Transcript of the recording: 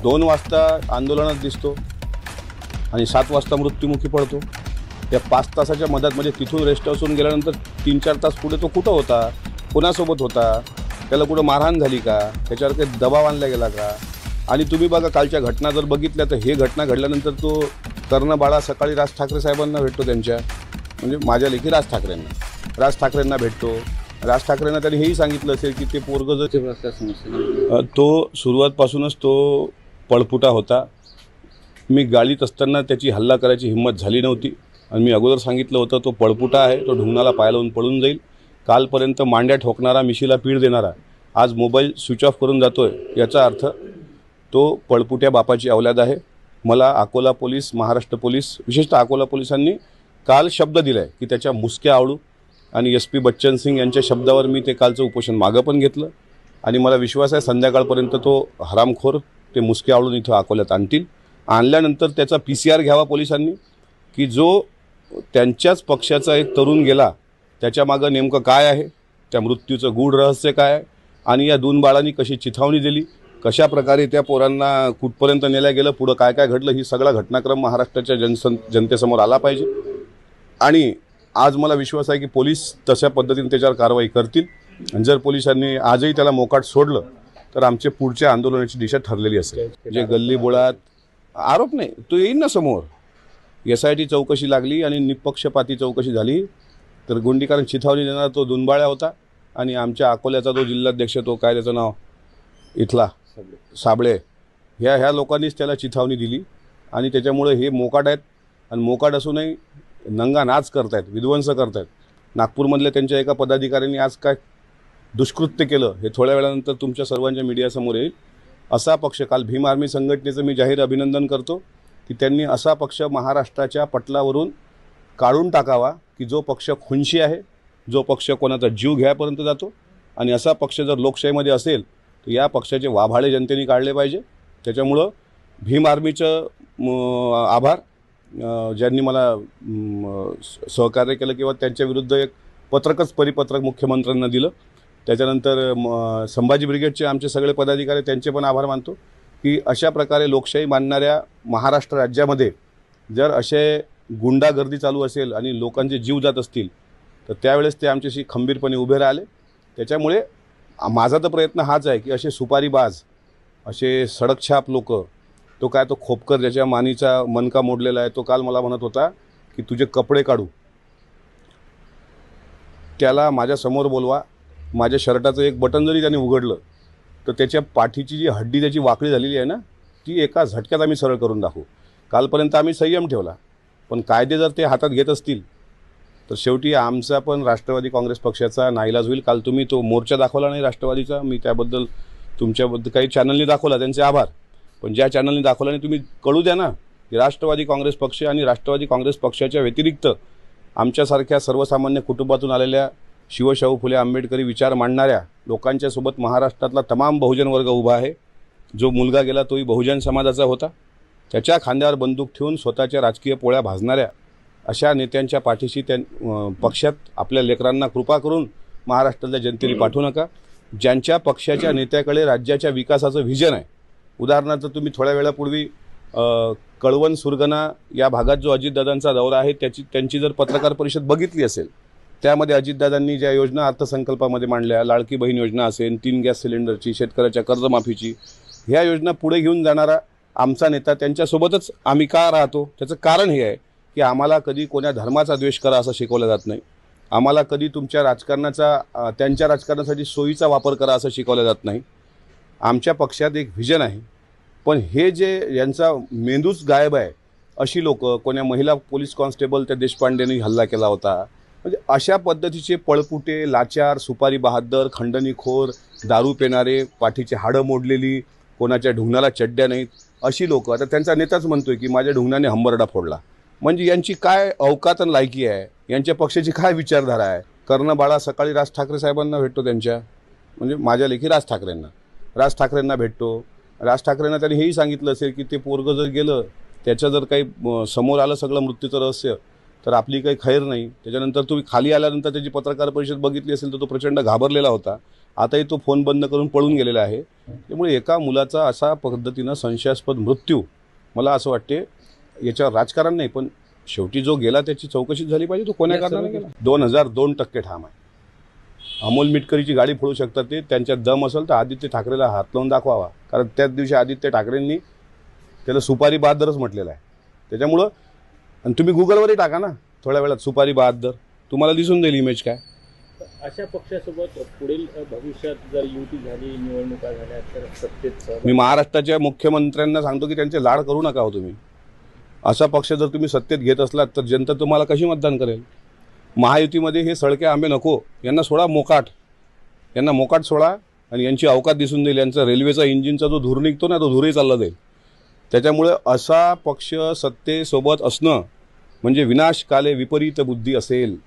2 वाजता आंदोलनात दिसतो आणि 7 वाजता मृत्युमुखी पडतो। त्या 5 तासाच्या मधात म्हणजे तिथून रेस्ट हाऊसहून गेल्यानंतर 3-4 तास पुढे तो कुठं होता, कोणासोबत होता, त्याला कुठं मारहाण झाली का, त्याच्यावर काही दबाव आणला गेला का? आणि तुम्ही बघा कालच्या घटना जर बघितल्या तर हे घटना घडल्यानंतर तो कर्णबाळा सकाळी राज ठाकरे साहेबांना भेटतो, त्यांच्या म्हणजे माझ्या लेखी राज ठाकरेंना भेटतो। राज ठाकरेंना त्यांनी हेही सांगितलं असेल की ते पोरगं जर तो सुरुवातपासूनच तो पळपुटा होता। मी गाडीत असताना त्याची हल्ला करायची हिंमत झाली नव्हती आणि मी अगोदर सांगितलं होतं तो पळपुटा आहे, तो ढुंगणाला पाय लावून पळून जाईल। कालपर्यंत मांड्या ठोकणारा, मिशीला पीळ देणारा आज मोबाईल स्विच ऑफ करून जातोय, याचा अर्थ तो पळपुट्या बापाची औलाद आहे। मला अकोला पोलीस, महाराष्ट्र पोलीस, विशेषतः अकोला पोलिसांनी काल शब्द दिलाय की त्याच्या मुसक्या आवळू आणि SP बच्चन सिंग यांच्या शब्दावर मी ते कालचं उपोषण मागं पण घेतलं आणि मला विश्वास आहे संध्याकाळपर्यंत तो हरामखोर ते मुसके आवळून इथं अकोल्यात आणतील। आणल्यानंतर त्याचा PCR घ्यावा पोलिसांनी की जो त्यांच्याच पक्षाचा एक तरुण गेला त्याच्या मागं नेमकं काय आहे, त्या मृत्यूचं गूढ रहस्य काय आहे आणि या 2 बाळांनी कशी चिथावणी दिली, कशा प्रकारे त्या पोरांना कुठपर्यंत नेल्या गेलं, पुढं काय काय घडलं, ही सगळा घटनाक्रम महाराष्ट्राच्या जनतेसमोर आला पाहिजे। आणि आज मला विश्वास आहे की पोलीस तशा पद्धतीने त्याच्यावर कारवाई करतील आणि जर पोलिसांनी आजही त्याला मोकाट सोडलं तर आमच्या पुढच्या आंदोलनाची दिशा ठरलेली असेल। जे गल्ली बोळात आरोप नाही, तो येईल ना समोर। SIT चौकशी लागली आणि निपक्षपाती चौकशी झाली तर गुंडीकरण चिथावणी देणारा तो दुनबाळ्या होता आणि आमच्या अकोल्याचा जो जिल्हाध्यक्ष, तो काय त्याचं नाव इथला साबळे, ह्या लोकांनीच त्याला चिथावणी दिली आणि त्याच्यामुळे हे मोकाट आहेत आणि मोकाट असूनही नंगा नाच करतायत, विध्वंस करतायत। नागपूरमधल्या त्यांच्या एका पदाधिकाऱ्यांनी आज काय दुष्कृत्य केलं हे थोड्या वेळानंतर तुमच्या सर्वांच्या मीडियासमोर येईल। असा पक्ष, काल भीम आर्मी संघटनेचं मी जाहीर अभिनंदन करतो की त्यांनी असा पक्ष महाराष्ट्राच्या पटलावरून काढून टाकावा की जो पक्ष खुनशी आहे, जो पक्ष कोणाचा जीव घ्यायपर्यंत जातो आणि असा पक्ष जर लोकशाहीमध्ये असेल तर या पक्षाचे वाभाळे जनतेने काढले पाहिजे। त्याच्यामुळं भीम आर्मीचं आभार, ज्यांनी मला सहकार्य केलं किंवा त्यांच्या विरुद्ध एक पत्रकच परिपत्रक मुख्यमंत्र्यांना दिलं। त्याच्यानंतर संभाजी ब्रिगेडचे आमचे सगळे पदाधिकारी, त्यांचे पण आभार मानतो की अशा प्रकारे लोकशाही मानणाऱ्या महाराष्ट्र राज्यामध्ये जर असे गुंडागर्दी चालू असेल आणि लोकांचे जीव जात असतील तर त्यावेळेस ते आमच्याशी खंबीरपणे उभे राहिले। त्याच्यामुळे माझा तर प्रयत्न हाच आहे की असे सुपारीबाज, असे सडकछाप लोक, तो काय तो खोपकर ज्याच्या मानीचा मनका मोडलेला आहे, तो काल मला म्हणत होता की तुझे कपडे काढू, त्याला माझ्यासमोर बोलवा। माझ्या शर्टाचं एक बटन जरी त्याने उघडलं तर त्याच्या पाठीची जी हड्डी त्याची वाकडी झालेली आहे ना, ती एका झटक्यात आम्ही सरळ करून दाखवू। कालपर्यंत आम्ही संयम ठेवला, पण कायदे जर ते हातात घेत असतील तर शेवटी आमचा पण राष्ट्रवादी काँग्रेस पक्षाचा नाईलाज होईल। काल तुम्ही तो मोर्चा दाखवला नाही राष्ट्रवादीचा, मी त्याबद्दल तुमच्याबद्दल काही चॅनलनी दाखवला, त्यांचे आभार, पण ज्या चॅनलनी दाखवला नाही तुम्ही कळू द्या ना की राष्ट्रवादी काँग्रेस पक्ष आणि राष्ट्रवादी काँग्रेस पक्षाच्या व्यतिरिक्त आमच्यासारख्या सर्वसामान्य कुटुंबातून आलेल्या शिवशाहू फुले आंबेडकरी विचार मांडणाऱ्या लोकांच्या सोबत महाराष्ट्रातला तमाम बहुजन वर्ग उभा आहे। जो मुलगा गेला तोही बहुजन समाजाचा होता, त्याच्या खांद्यावर बंदूक ठेवून स्वतःच्या राजकीय पोळ्या भाजणाऱ्या अशा नेत्यांच्या पाठीशी पक्षात आपल्या लेकरांना कृपा करून महाराष्ट्रातल्या जनतेने पाठवू नका। ज्यांच्या पक्षाच्या नेत्याकडे राज्याच्या विकासाचं व्हिजन आहे, उदाहरणार्थ तुम्ही थोड्या वेळापूर्वी कळवण सुरगणा या भागात जो अजितदादांचा दौरा आहे त्यांची जर पत्रकार परिषद बघितली असेल, त्यामध्ये अजितदादांनी ज्या योजना अर्थसंकल्पामध्ये मांडल्या, लाडकी बहीण योजना असेल, 3 गॅस सिलेंडरची, शेतकऱ्याच्या कर्जमाफीची, ह्या योजना पुढे घेऊन जाणारा आमचा नेता, त्यांच्यासोबतच आम्ही का राहतो? त्याचं कारण हे आहे की आम्हाला कधी कोण्या धर्माचा द्वेष करा असं शिकवलं जात नाही, आम्हाला कधी तुमच्या राजकारणाचा त्यांच्या राजकारणासाठी सोयीचा वापर करा असं शिकवलं जात नाही। आमच्या पक्षात एक व्हिजन आहे, पण हे जे यांचा मेंदूच गायब आहे अशी लोक, कोण्या महिला पोलीस कॉन्स्टेबल त्या देशपांडेंनी हल्ला केला होता, म्हणजे अशा पद्धतीचे पळपुटे, लाचार, सुपारी बहाद्दर, खंडणीखोर, दारू पिणारे, पाठीची हाडं मोडलेली, कोणाच्या ढुंगणाला चड्ड्या नाहीत अशी लोक, आता त्यांचा नेताच म्हणतोय की माझ्या ढुंगणाने हंबरडा फोडला। म्हणजे यांची काय अवकात आणि लायकी आहे, यांच्या पक्षाची काय विचारधारा आहे? कर्णबाळा सकाळी राज ठाकरे साहेबांना भेटतो, त्यांच्या म्हणजे माझ्या लेखी राज ठाकरेंना भेटतो। राज ठाकरेंना त्यांनी हेही सांगितलं असेल की ते पोरगं जर गेलं, त्याचं जर काही समोर आलं सगळं मृत्यूचं रहस्य, तर आपली काही खैर नाही। त्याच्यानंतर तुम्ही खाली आल्यानंतर त्याची पत्रकार परिषद बघितली असेल तर तो प्रचंड घाबरलेला होता, आताही तो फोन बंद करून पळून गेलेला आहे। त्यामुळे एका मुलाचा असा पद्धतीनं संशयास्पद मृत्यू, मला असं वाटते याच्यावर राजकारण नाही, पण शेवटी जो गेला त्याची चौकशी झाली पाहिजे. तो कोण्या कारणाने गेला? 2002% ठाम आहे. अमोल मिटकरीची गाडी फोडू शकतात ते, त्यांच्यात दम असेल तर आदित्य ठाकरेला हात लावून दाखवावा. कारण त्याच दिवशी आदित्य ठाकरेंनी त्याला सुपारी बहादरच म्हटलेलं आहे. त्याच्यामुळं, आणि तुम्ही गुगलवरही टाका ना थोड्या वेळात सुपारी बहादर, तुम्हाला दिसून जाईल इमेज काय. अशा पक्षासोबत पुढील भविष्यात जर युती झाली, निवडणुका झाल्या तर सत्तेत मी महाराष्ट्राच्या मुख्यमंत्र्यांना सांगतो की त्यांचे लाड करू नका हो तुम्ही. असा पक्ष जर तुम्ही सत्तेत घेत असलात तर जनता तुम्हाला कशी मतदान करेल? महायुतीमध्ये हे सळके आंबे नको, यांना सोडा मोकाट, यांना मोकाट सोडा आणि यांची अवकात दिसून देईल. यांचा रेल्वेचा इंजिनचा जो धूर निघतो ना, तो धूरही चालला जाईल. त्याच्यामुळे असा पक्ष सत्तेसोबत असणं म्हणजे विनाशकाले विपरीत बुद्धी असेल.